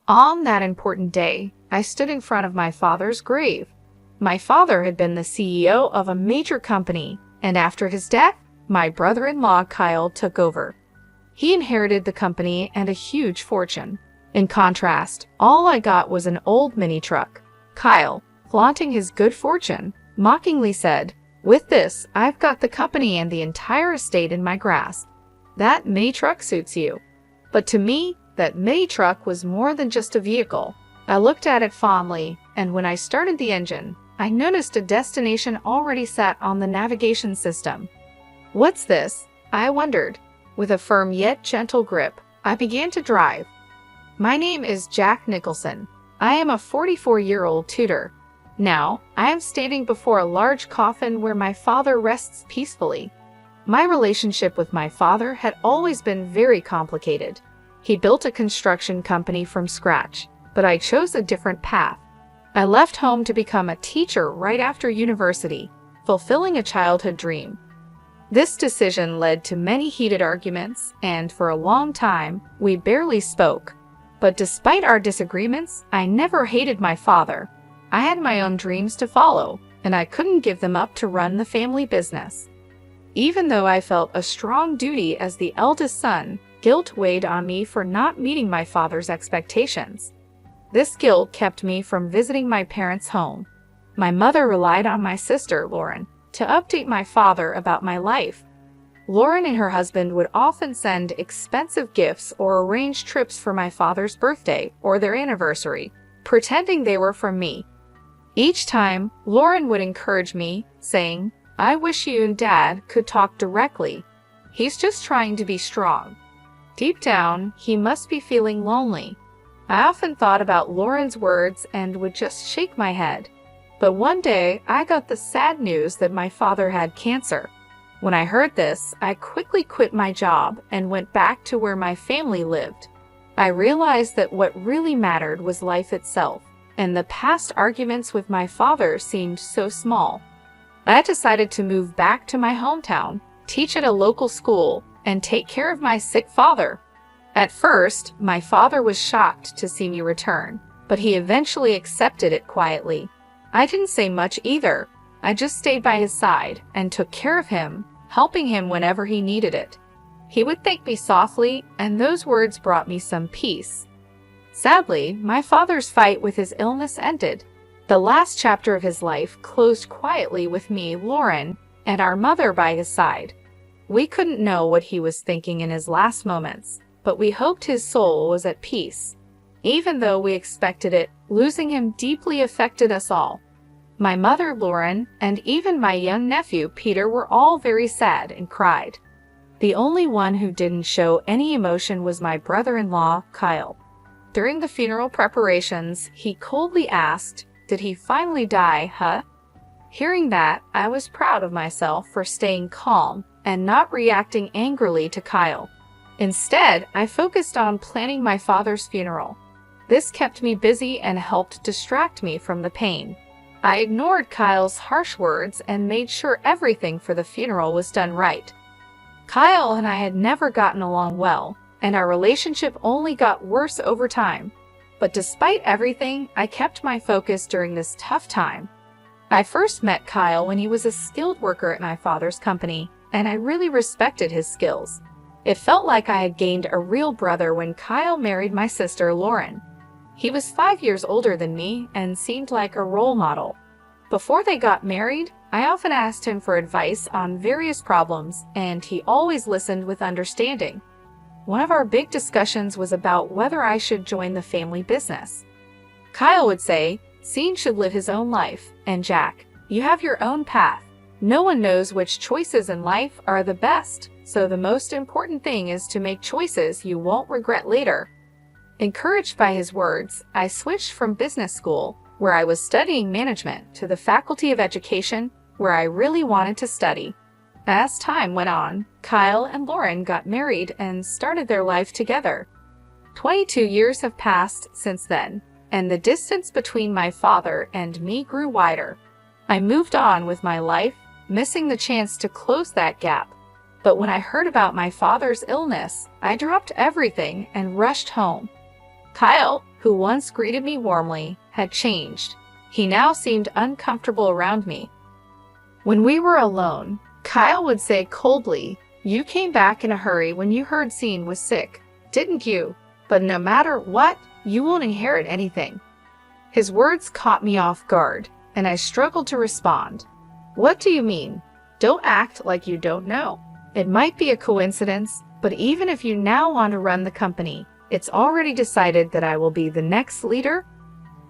On that important day, I stood in front of my father's grave. My father had been the CEO of a major company, and after his death, my brother-in-law Kyle took over. He inherited the company and a huge fortune. In contrast, all I got was an old mini truck. Kyle, flaunting his good fortune, mockingly said, "With this, I've got the company and the entire estate in my grasp. That mini truck suits you." But to me, that mini truck was more than just a vehicle. I looked at it fondly, and when I started the engine, I noticed a destination already set on the navigation system. "What's this?" I wondered. With a firm yet gentle grip, I began to drive. My name is Jack Nicholson. I am a 44-year-old tutor. Now, I am standing before a large coffin where my father rests peacefully. My relationship with my father had always been very complicated. He built a construction company from scratch, but I chose a different path. I left home to become a teacher right after university, fulfilling a childhood dream. This decision led to many heated arguments, and for a long time, we barely spoke. But despite our disagreements, I never hated my father. I had my own dreams to follow, and I couldn't give them up to run the family business. Even though I felt a strong duty as the eldest son, guilt weighed on me for not meeting my father's expectations. This guilt kept me from visiting my parents' home. My mother relied on my sister, Lauren, to update my father about my life. Lauren and her husband would often send expensive gifts or arrange trips for my father's birthday or their anniversary, pretending they were from me. Each time, Lauren would encourage me, saying, "I wish you and Dad could talk directly. He's just trying to be strong." Deep down, he must be feeling lonely. I often thought about Lauren's words and would just shake my head. But one day, I got the sad news that my father had cancer. When I heard this, I quickly quit my job and went back to where my family lived. I realized that what really mattered was life itself, and the past arguments with my father seemed so small. I decided to move back to my hometown, teach at a local school, and take care of my sick father. At first, my father was shocked to see me return, but he eventually accepted it quietly. I didn't say much either. I just stayed by his side and took care of him, helping him whenever he needed it. He would thank me softly, and those words brought me some peace. Sadly, my father's fight with his illness ended. The last chapter of his life closed quietly with me, Lauren, and our mother by his side. We couldn't know what he was thinking in his last moments, but we hoped his soul was at peace. Even though we expected it, losing him deeply affected us all. My mother, Lauren, and even my young nephew, Peter, were all very sad and cried. The only one who didn't show any emotion was my brother-in-law, Kyle. During the funeral preparations, he coldly asked, "Did he finally die, huh?" Hearing that, I was proud of myself for staying calm and not reacting angrily to Kyle. Instead, I focused on planning my father's funeral. This kept me busy and helped distract me from the pain. I ignored Kyle's harsh words and made sure everything for the funeral was done right. Kyle and I had never gotten along well, and our relationship only got worse over time. But despite everything, I kept my focus during this tough time. I first met Kyle when he was a skilled worker at my father's company, and I really respected his skills. It felt like I had gained a real brother when Kyle married my sister, Lauren. He was 5 years older than me and seemed like a role model. Before they got married, I often asked him for advice on various problems, and he always listened with understanding. One of our big discussions was about whether I should join the family business. Kyle would say, "Sean should live his own life, and Jack, you have your own path. No one knows which choices in life are the best, so the most important thing is to make choices you won't regret later." Encouraged by his words, I switched from business school, where I was studying management, to the Faculty of Education, where I really wanted to study. As time went on, Kyle and Lauren got married and started their life together. 22 years have passed since then, and the distance between my father and me grew wider. I moved on with my life, missing the chance to close that gap. But when I heard about my father's illness, I dropped everything and rushed home. Kyle, who once greeted me warmly, had changed. He now seemed uncomfortable around me. When we were alone, Kyle would say coldly, "You came back in a hurry when you heard Sean was sick, didn't you? But no matter what, you won't inherit anything." His words caught me off guard, and I struggled to respond. "What do you mean? Don't act like you don't know. It might be a coincidence, but even if you now want to run the company, it's already decided that I will be the next leader?"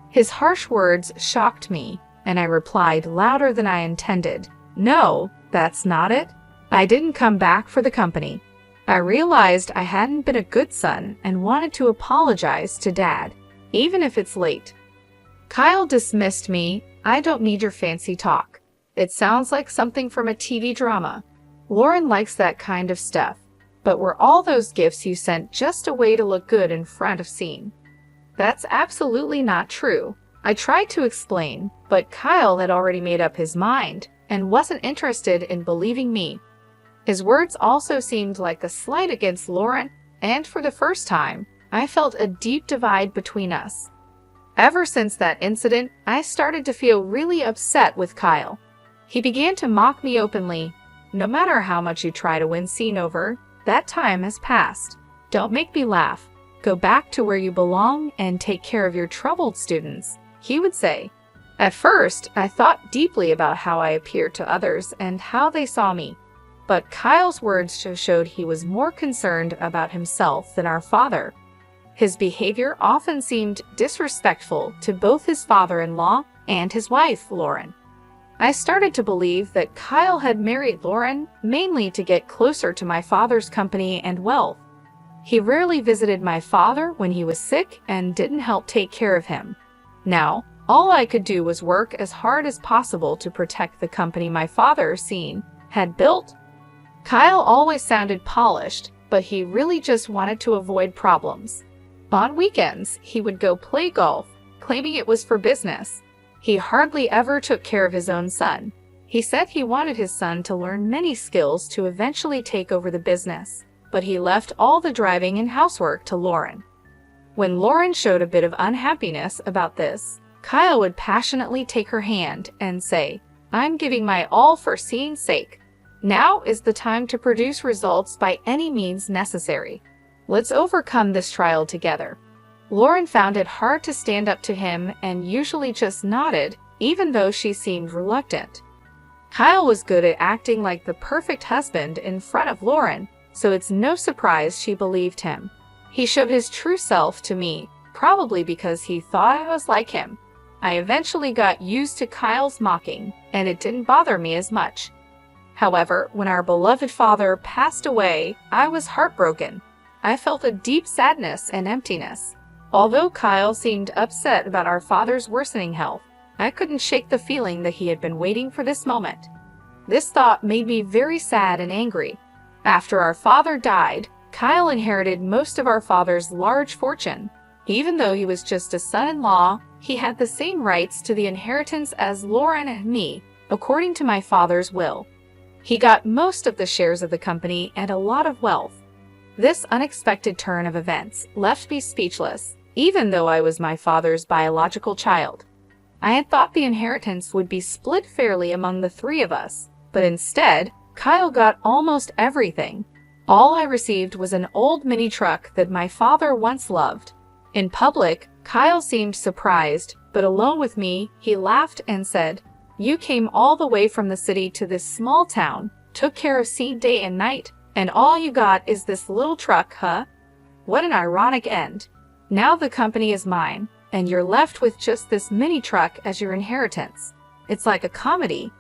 His harsh words shocked me, and I replied louder than I intended. "No, that's not it. I didn't come back for the company. I realized I hadn't been a good son and wanted to apologize to Dad, even if it's late." Kyle dismissed me. "I don't need your fancy talk. It sounds like something from a TV drama. Lauren likes that kind of stuff. But were all those gifts you sent just a way to look good in front of Sean?" "That's absolutely not true." I tried to explain, but Kyle had already made up his mind and wasn't interested in believing me. His words also seemed like a slight against Lauren, and for the first time, I felt a deep divide between us. Ever since that incident, I started to feel really upset with Kyle. He began to mock me openly. "No matter how much you try to win Sean over, that time has passed. Don't make me laugh. Go back to where you belong and take care of your troubled students," he would say. At first, I thought deeply about how I appeared to others and how they saw me. But Kyle's words showed he was more concerned about himself than our father. His behavior often seemed disrespectful to both his father-in-law and his wife, Lauren. I started to believe that Kyle had married Lauren mainly to get closer to my father's company and wealth. He rarely visited my father when he was sick and didn't help take care of him. Now, all I could do was work as hard as possible to protect the company my father, Sean, had built. Kyle always sounded polished, but he really just wanted to avoid problems. On weekends, he would go play golf, claiming it was for business. He hardly ever took care of his own son. He said he wanted his son to learn many skills to eventually take over the business, but he left all the driving and housework to Lauren. When Lauren showed a bit of unhappiness about this, Kyle would passionately take her hand and say, "I'm giving my all for Sean's sake. Now is the time to produce results by any means necessary. Let's overcome this trial together." Lauren found it hard to stand up to him and usually just nodded, even though she seemed reluctant. Kyle was good at acting like the perfect husband in front of Lauren, so it's no surprise she believed him. He showed his true self to me, probably because he thought I was like him. I eventually got used to Kyle's mocking, and it didn't bother me as much. However, when our beloved father passed away, I was heartbroken. I felt a deep sadness and emptiness. Although Kyle seemed upset about our father's worsening health, I couldn't shake the feeling that he had been waiting for this moment. This thought made me very sad and angry. After our father died, Kyle inherited most of our father's large fortune. Even though he was just a son-in-law, he had the same rights to the inheritance as Lauren and me, according to my father's will. He got most of the shares of the company and a lot of wealth. This unexpected turn of events left me speechless, even though I was my father's biological child. I had thought the inheritance would be split fairly among the three of us, but instead, Kyle got almost everything. All I received was an old mini truck that my father once loved. In public, Kyle seemed surprised, but alone with me, he laughed and said, "You came all the way from the city to this small town, took care of Sean day and night, and all you got is this little truck, huh? What an ironic end. Now the company is mine, and you're left with just this mini truck as your inheritance. It's like a comedy."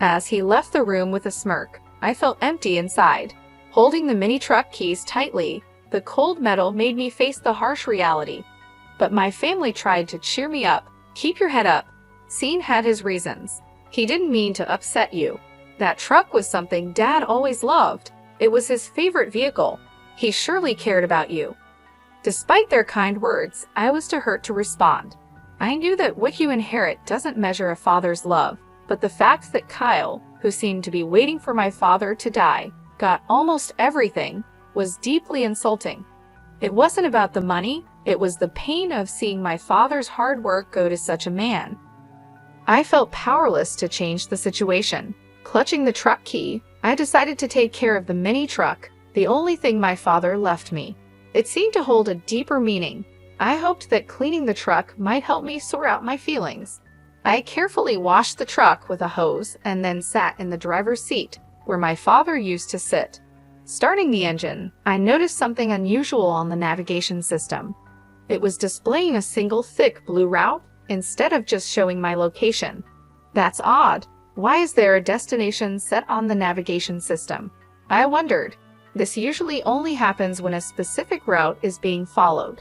As he left the room with a smirk, I felt empty inside. Holding the mini truck keys tightly, the cold metal made me face the harsh reality. But my family tried to cheer me up. "Keep your head up. Sean had his reasons. He didn't mean to upset you. That truck was something Dad always loved. It was his favorite vehicle. He surely cared about you." Despite their kind words, I was too hurt to respond. I knew that what you inherit doesn't measure a father's love, but the fact that Kyle, who seemed to be waiting for my father to die, got almost everything, was deeply insulting. It wasn't about the money, It was the pain of seeing my father's hard work go to such a man. I felt powerless to change the situation. Clutching the truck key, I decided to take care of the mini truck, the only thing my father left me. It seemed to hold a deeper meaning. I hoped that cleaning the truck might help me sort out my feelings. I carefully washed the truck with a hose and then sat in the driver's seat, where my father used to sit. Starting the engine, I noticed something unusual on the navigation system. It was displaying a single thick blue route instead of just showing my location. That's odd. Why is there a destination set on the navigation system? I wondered. This usually only happens when a specific route is being followed.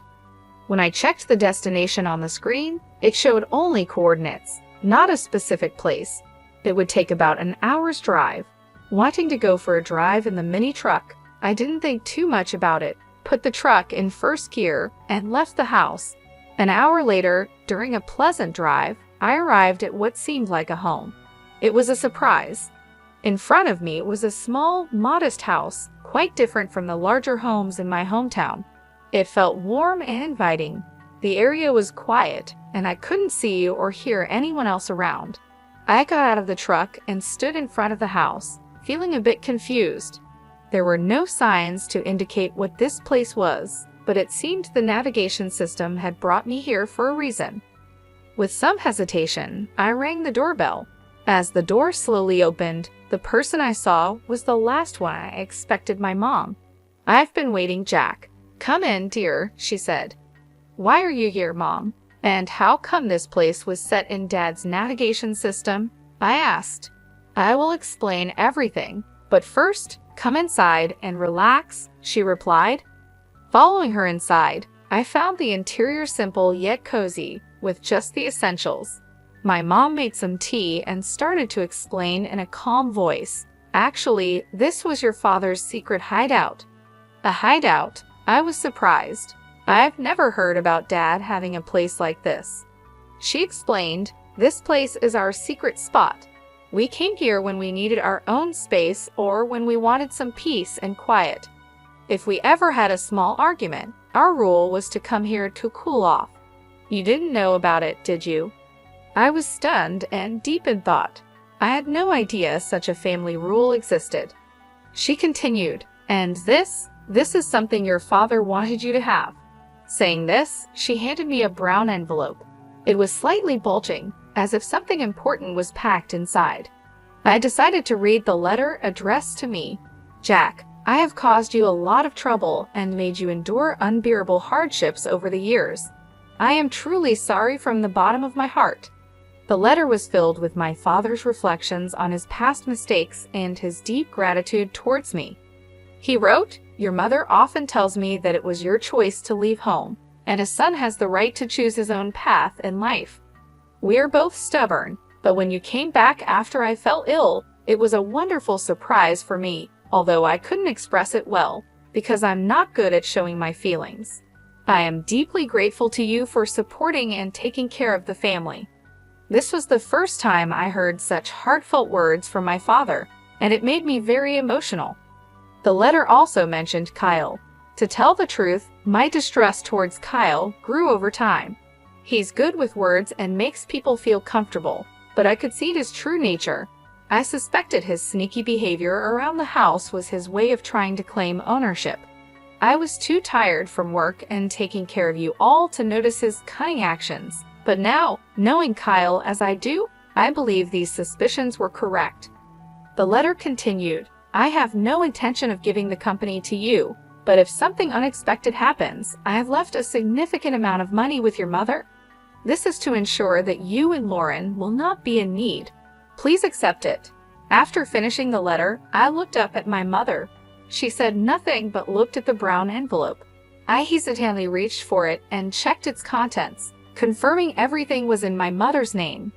When I checked the destination on the screen, it showed only coordinates, not a specific place. It would take about an hour's drive. Wanting to go for a drive in the mini truck, I didn't think too much about it, put the truck in first gear, and left the house. An hour later, during a pleasant drive, I arrived at what seemed like a home. It was a surprise. In front of me was a small, modest house, quite different from the larger homes in my hometown. It felt warm and inviting. The area was quiet, and I couldn't see or hear anyone else around. I got out of the truck and stood in front of the house, feeling a bit confused. There were no signs to indicate what this place was, but it seemed the navigation system had brought me here for a reason. With some hesitation, I rang the doorbell. As the door slowly opened, the person I saw was the last one I expected, my mom. "I've been waiting, Jack. Come in, dear," she said. "Why are you here, Mom? And how come this place was set in Dad's navigation system?" I asked. "I will explain everything, but first, come inside and relax," she replied. Following her inside, I found the interior simple yet cozy, with just the essentials. My mom made some tea and started to explain in a calm voice. "Actually, this was your father's secret hideout." A hideout? I was surprised. I've never heard about Dad having a place like this. She explained, "This place is our secret spot. We came here when we needed our own space or when we wanted some peace and quiet. If we ever had a small argument, our rule was to come here to cool off. You didn't know about it, did you?" I was stunned and deep in thought. I had no idea such a family rule existed. She continued, "And this is something your father wanted you to have." Saying this, she handed me a brown envelope. It was slightly bulging, as if something important was packed inside. I decided to read the letter addressed to me. "Jack, I have caused you a lot of trouble and made you endure unbearable hardships over the years. I am truly sorry from the bottom of my heart." The letter was filled with my father's reflections on his past mistakes and his deep gratitude towards me. He wrote, "Your mother often tells me that it was your choice to leave home, and a son has the right to choose his own path in life. We are both stubborn, but when you came back after I fell ill, it was a wonderful surprise for me, although I couldn't express it well, because I'm not good at showing my feelings. I am deeply grateful to you for supporting and taking care of the family." This was the first time I heard such heartfelt words from my father, and it made me very emotional. The letter also mentioned Kyle. To tell the truth, my distrust towards Kyle grew over time. He's good with words and makes people feel comfortable, but I could see his true nature. I suspected his sneaky behavior around the house was his way of trying to claim ownership. I was too tired from work and taking care of you all to notice his cunning actions. But now, knowing Kyle as I do, I believe these suspicions were correct. The letter continued, "I have no intention of giving the company to you, but if something unexpected happens, I have left a significant amount of money with your mother. This is to ensure that you and Lauren will not be in need. Please accept it." After finishing the letter, I looked up at my mother. She said nothing but looked at the brown envelope. I hesitantly reached for it and checked its contents, confirming everything was in my mother's name.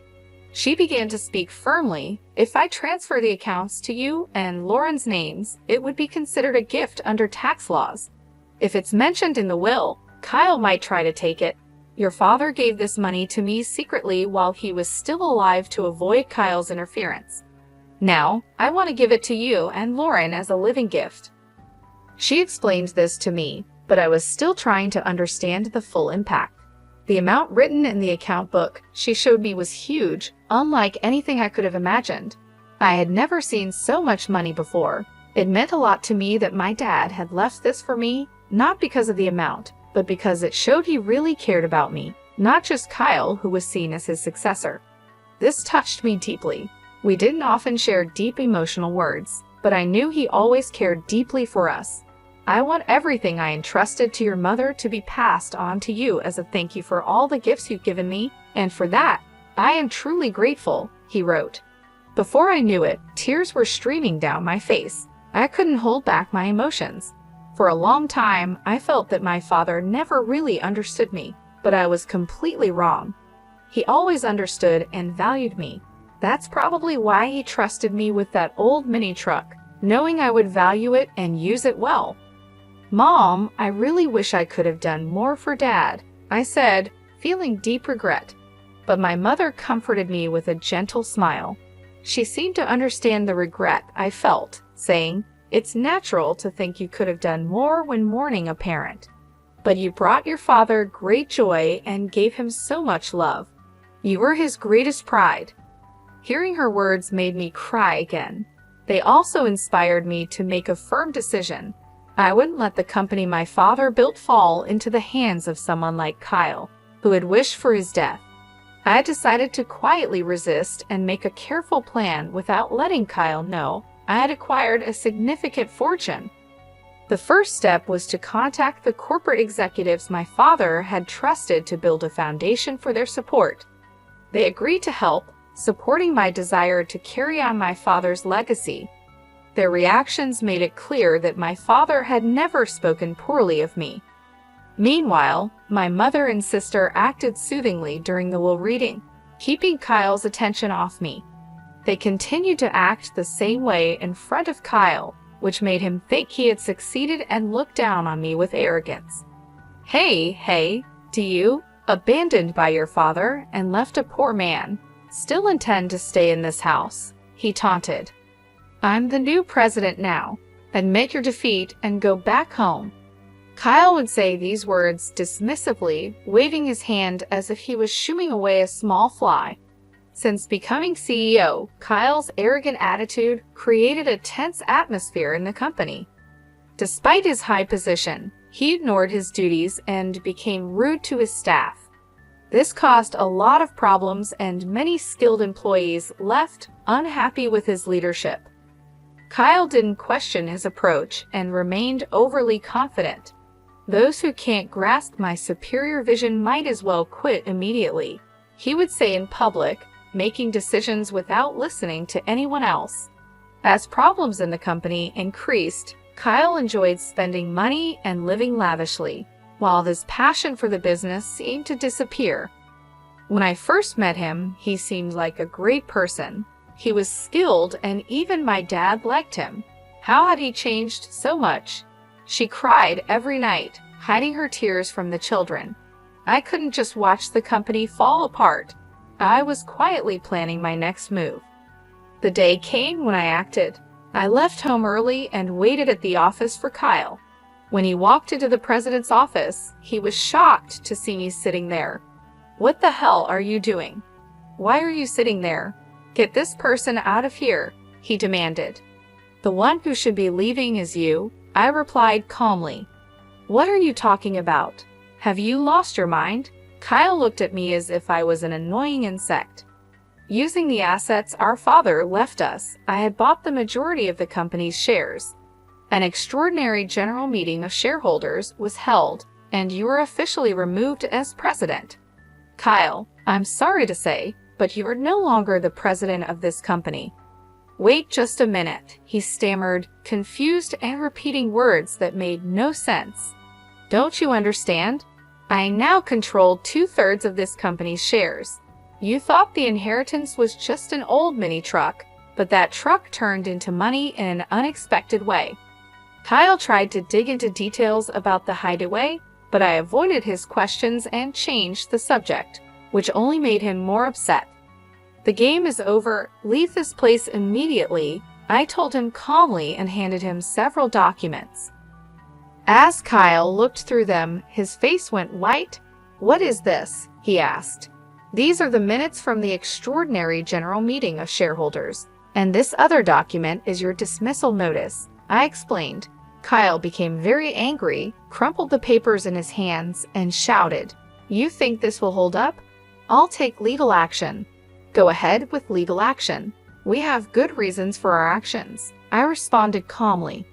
She began to speak firmly. "If I transfer the accounts to you and Lauren's names, it would be considered a gift under tax laws. If it's mentioned in the will, Kyle might try to take it. Your father gave this money to me secretly while he was still alive to avoid Kyle's interference. Now, I want to give it to you and Lauren as a living gift." She explained this to me. but I was still trying to understand the full impact. The amount written in the account book she showed me was huge, unlike anything I could have imagined. I had never seen so much money before. It meant a lot to me that my dad had left this for me, not because of the amount, but because it showed he really cared about me, not just Kyle, who was seen as his successor. This touched me deeply. We didn't often share deep emotional words, but I knew he always cared deeply for us. I want everything I entrusted to your mother to be passed on to you as a thank you for all the gifts you've given me, and for that, I am truly grateful, he wrote. Before I knew it, tears were streaming down my face. I couldn't hold back my emotions. For a long time, I felt that my father never really understood me, but I was completely wrong. He always understood and valued me. That's probably why he trusted me with that old mini truck, knowing I would value it and use it well. Mom, I really wish I could have done more for Dad, I said, feeling deep regret. But my mother comforted me with a gentle smile. She seemed to understand the regret I felt, saying, "It's natural to think you could have done more when mourning a parent. But you brought your father great joy and gave him so much love. You were his greatest pride." Hearing her words made me cry again. They also inspired me to make a firm decision. I wouldn't let the company my father built fall into the hands of someone like Kyle, who had wished for his death. I had decided to quietly resist and make a careful plan without letting Kyle know I had acquired a significant fortune. The first step was to contact the corporate executives my father had trusted to build a foundation for their support. They agreed to help, supporting my desire to carry on my father's legacy. Their reactions made it clear that my father had never spoken poorly of me. Meanwhile, my mother and sister acted soothingly during the will reading, keeping Kyle's attention off me. They continued to act the same way in front of Kyle, which made him think he had succeeded and look down on me with arrogance. Hey, do you, abandoned by your father and left a poor man, still intend to stay in this house?" he taunted. "I'm the new president now. Admit your defeat and go back home." Kyle would say these words dismissively, waving his hand as if he was shooing away a small fly. Since becoming CEO, Kyle's arrogant attitude created a tense atmosphere in the company. Despite his high position, he ignored his duties and became rude to his staff. This caused a lot of problems, and many skilled employees left unhappy with his leadership. Kyle didn't question his approach and remained overly confident. "Those who can't grasp my superior vision might as well quit immediately," he would say in public, making decisions without listening to anyone else. As problems in the company increased, Kyle enjoyed spending money and living lavishly, while his passion for the business seemed to disappear. When I first met him, he seemed like a great person. He was skilled, and even my dad liked him. How had he changed so much? She cried every night, hiding her tears from the children. I couldn't just watch the company fall apart. I was quietly planning my next move. The day came when I acted. I left home early and waited at the office for Kyle. When he walked into the president's office, he was shocked to see me sitting there. "What the hell are you doing? Why are you sitting there? Get this person out of here," he demanded. "The one who should be leaving is you," I replied calmly. "What are you talking about? Have you lost your mind?" Kyle looked at me as if I was an annoying insect. Using the assets our father left us, I had bought the majority of the company's shares. An extraordinary general meeting of shareholders was held, and you were officially removed as president. Kyle, I'm sorry to say, but you are no longer the president of this company. Wait just a minute, he stammered, confused and repeating words that made no sense. Don't you understand? I now control 2/3 of this company's shares. You thought the inheritance was just an old mini truck, but that truck turned into money in an unexpected way. Kyle tried to dig into details about the hideaway, but I avoided his questions and changed the subject, which only made him more upset. The game is over. Leave this place immediately, I told him calmly and handed him several documents. As Kyle looked through them, his face went white. "What is this?" he asked. "These are the minutes from the extraordinary general meeting of shareholders, and this other document is your dismissal notice," I explained. Kyle became very angry, crumpled the papers in his hands, and shouted, "You think this will hold up? I'll take legal action." "Go ahead with legal action. We have good reasons for our actions," I responded calmly.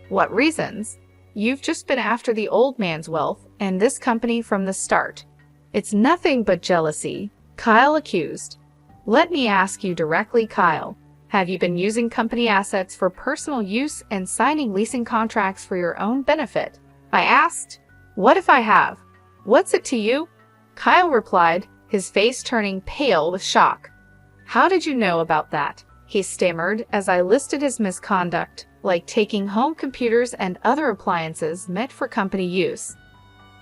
"What reasons?" "You've just been after the old man's wealth and this company from the start." "It's nothing but jealousy," Kyle accused. "Let me ask you directly, Kyle. Have you been using company assets for personal use and signing leasing contracts for your own benefit?" I asked. "What if I have? What's it to you?" Kyle replied, his face turning pale with shock. "How did you know about that?" he stammered as I listed his misconduct, like taking home computers and other appliances meant for company use.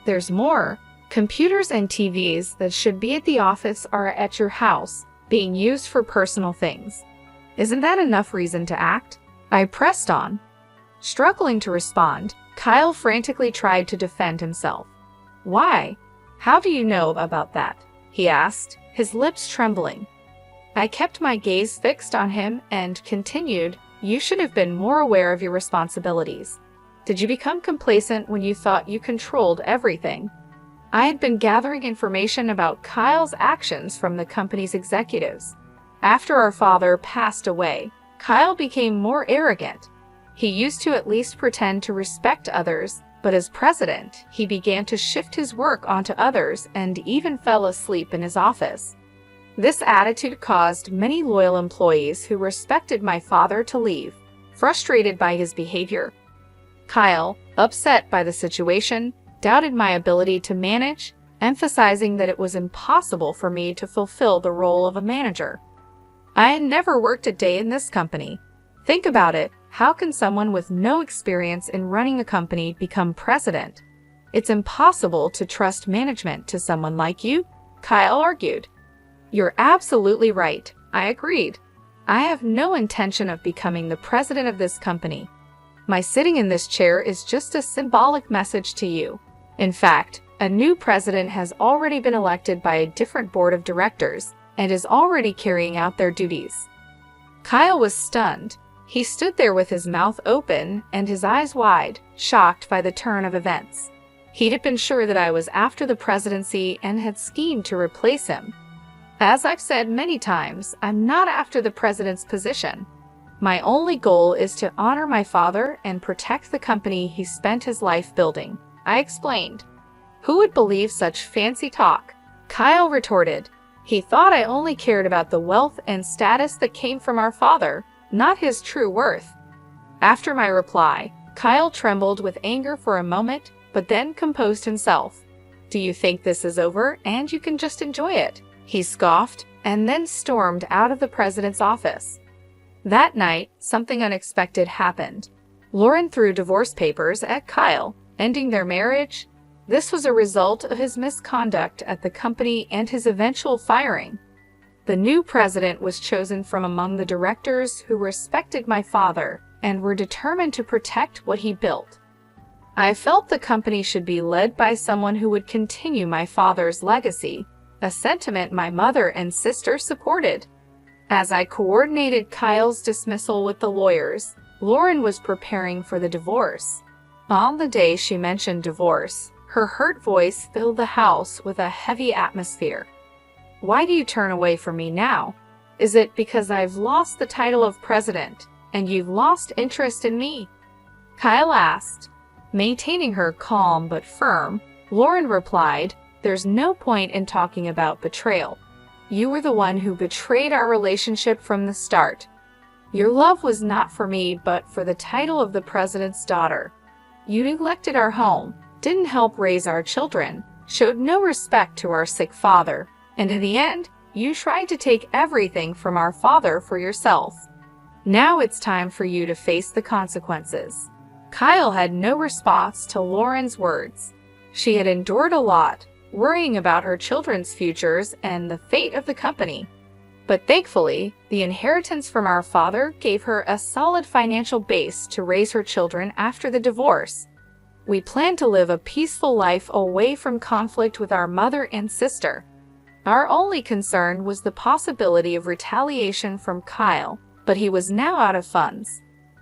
"There's more. Computers and TVs that should be at the office are at your house, being used for personal things. Isn't that enough reason to act?" I pressed on. Struggling to respond, Kyle frantically tried to defend himself. "Why? How do you know about that?" he asked, his lips trembling. I kept my gaze fixed on him and continued, "You should have been more aware of your responsibilities. Did you become complacent when you thought you controlled everything?" I had been gathering information about Kyle's actions from the company's executives. After our father passed away, Kyle became more arrogant. He used to at least pretend to respect others, but as president, he began to shift his work onto others and even fell asleep in his office. This attitude caused many loyal employees who respected my father to leave, frustrated by his behavior. Kyle, upset by the situation, doubted my ability to manage, emphasizing that it was impossible for me to fulfill the role of a manager. I had never worked a day in this company. Think about it. How can someone with no experience in running a company become president? It's impossible to trust management to someone like you, Kyle argued. You're absolutely right, I agreed. I have no intention of becoming the president of this company. My sitting in this chair is just a symbolic message to you. In fact, a new president has already been elected by a different board of directors and is already carrying out their duties. Kyle was stunned. He stood there with his mouth open and his eyes wide, shocked by the turn of events. He had been sure that I was after the presidency and had schemed to replace him. As I've said many times, I'm not after the president's position. My only goal is to honor my father and protect the company he spent his life building, I explained. Who would believe such fancy talk? Kyle retorted. He thought I only cared about the wealth and status that came from our father, not his true worth. After my reply, Kyle trembled with anger for a moment, but then composed himself. "Do you think this is over and you can just enjoy it?" he scoffed, and then stormed out of the president's office. That night, something unexpected happened. Lauren threw divorce papers at Kyle, ending their marriage. This was a result of his misconduct at the company and his eventual firing. The new president was chosen from among the directors who respected my father and were determined to protect what he built. I felt the company should be led by someone who would continue my father's legacy, a sentiment my mother and sister supported. As I coordinated Kyle's dismissal with the lawyers, Lauren was preparing for the divorce. On the day she mentioned divorce, her hurt voice filled the house with a heavy atmosphere. "Why do you turn away from me now? Is it because I've lost the title of president and you've lost interest in me?" Kyle asked. Maintaining her calm but firm, Lauren replied, "There's no point in talking about betrayal. You were the one who betrayed our relationship from the start. Your love was not for me but for the title of the president's daughter. You neglected our home, didn't help raise our children, showed no respect to our sick father, and in the end, you tried to take everything from our father for yourself. Now it's time for you to face the consequences." Kyle had no response to Lauren's words. She had endured a lot, worrying about her children's futures and the fate of the company. But thankfully, the inheritance from our father gave her a solid financial base to raise her children after the divorce. We planned to live a peaceful life away from conflict with our mother and sister. Our only concern was the possibility of retaliation from Kyle, but he was now out of funds.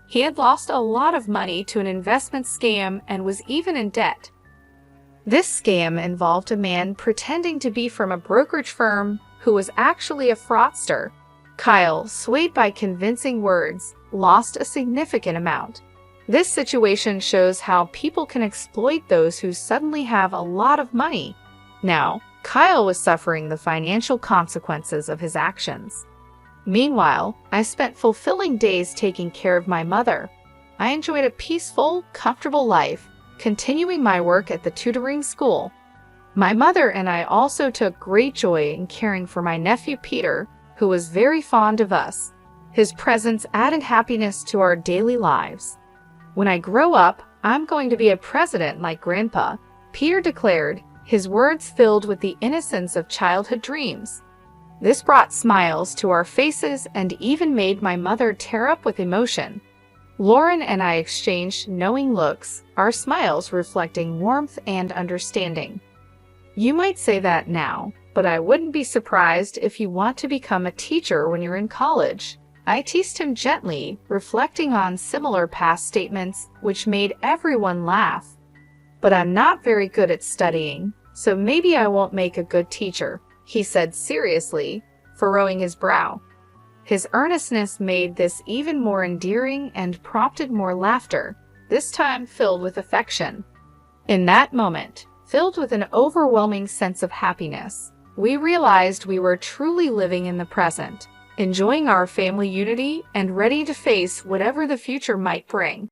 He had lost a lot of money to an investment scam and was even in debt. This scam involved a man pretending to be from a brokerage firm who was actually a fraudster. Kyle, swayed by convincing words, lost a significant amount. This situation shows how people can exploit those who suddenly have a lot of money. Now, Kyle was suffering the financial consequences of his actions. Meanwhile, I spent fulfilling days taking care of my mother. I enjoyed a peaceful, comfortable life, continuing my work at the tutoring school. My mother and I also took great joy in caring for my nephew Peter, who was very fond of us. His presence added happiness to our daily lives. "When I grow up, I'm going to be a president like Grandpa," Peter declared, his words filled with the innocence of childhood dreams. This brought smiles to our faces and even made my mother tear up with emotion. Lauren and I exchanged knowing looks, our smiles reflecting warmth and understanding. You might say that now, but I wouldn't be surprised if you want to become a teacher when you're in college. I teased him gently, reflecting on similar past statements, which made everyone laugh. "But I'm not very good at studying, so maybe I won't make a good teacher," he said seriously, furrowing his brow. His earnestness made this even more endearing and prompted more laughter, this time filled with affection. In that moment, filled with an overwhelming sense of happiness, we realized we were truly living in the present, enjoying our family unity and ready to face whatever the future might bring.